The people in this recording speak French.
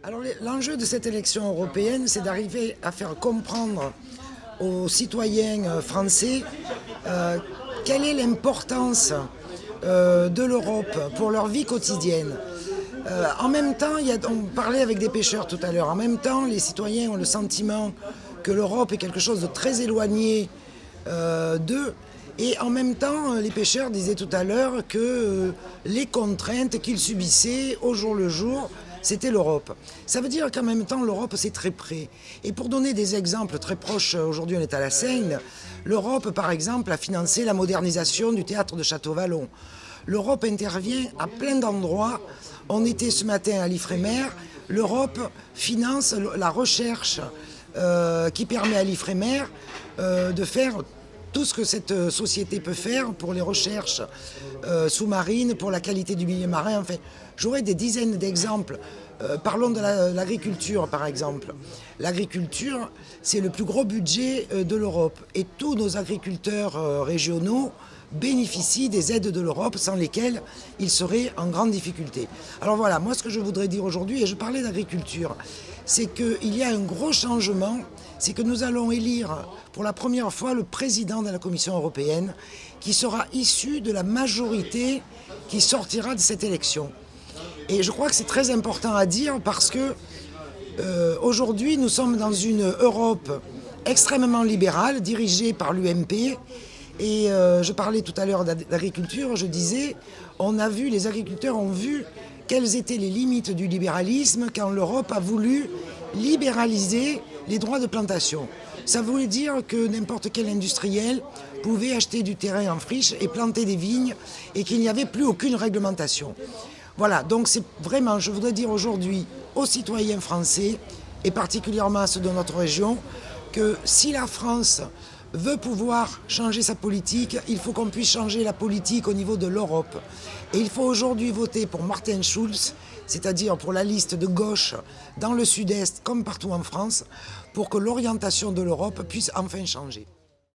Alors l'enjeu de cette élection européenne, c'est d'arriver à faire comprendre aux citoyens français quelle est l'importance de l'Europe pour leur vie quotidienne. En même temps, on parlait avec des pêcheurs tout à l'heure, en même temps les citoyens ont le sentiment que l'Europe est quelque chose de très éloigné d'eux. Et en même temps, les pêcheurs disaient tout à l'heure que les contraintes qu'ils subissaient au jour le jour, c'était l'Europe. Ça veut dire qu'en même temps, l'Europe, c'est très près. Et pour donner des exemples très proches, aujourd'hui on est à la Seine, l'Europe, par exemple, a financé la modernisation du théâtre de Château-Vallon. L'Europe intervient à plein d'endroits. On était ce matin à l'Ifremer. L'Europe finance la recherche qui permet à l'Ifremer de faire tout ce que cette société peut faire pour les recherches sous-marines, pour la qualité du milieu marin. Enfin, j'aurais des dizaines d'exemples. Parlons de l'agriculture, par exemple. L'agriculture, c'est le plus gros budget de l'Europe. Et tous nos agriculteurs régionaux bénéficient des aides de l'Europe sans lesquelles ils seraient en grande difficulté. Alors voilà, moi ce que je voudrais dire aujourd'hui, et je parlais d'agriculture, c'est qu'il y a un gros changement, c'est que nous allons élire pour la première fois le président de la Commission européenne qui sera issu de la majorité qui sortira de cette élection. Et je crois que c'est très important à dire parce que aujourd'hui nous sommes dans une Europe extrêmement libérale dirigée par l'UMP. Et je parlais tout à l'heure d'agriculture, je disais, les agriculteurs ont vu quelles étaient les limites du libéralisme quand l'Europe a voulu libéraliser les droits de plantation. Ça voulait dire que n'importe quel industriel pouvait acheter du terrain en friche et planter des vignes et qu'il n'y avait plus aucune réglementation. Voilà, donc c'est vraiment, je voudrais dire aujourd'hui aux citoyens français et particulièrement à ceux de notre région que si la France veut pouvoir changer sa politique, il faut qu'on puisse changer la politique au niveau de l'Europe. Et il faut aujourd'hui voter pour Martin Schulz, c'est-à-dire pour la liste de gauche dans le sud-est comme partout en France, pour que l'orientation de l'Europe puisse enfin changer.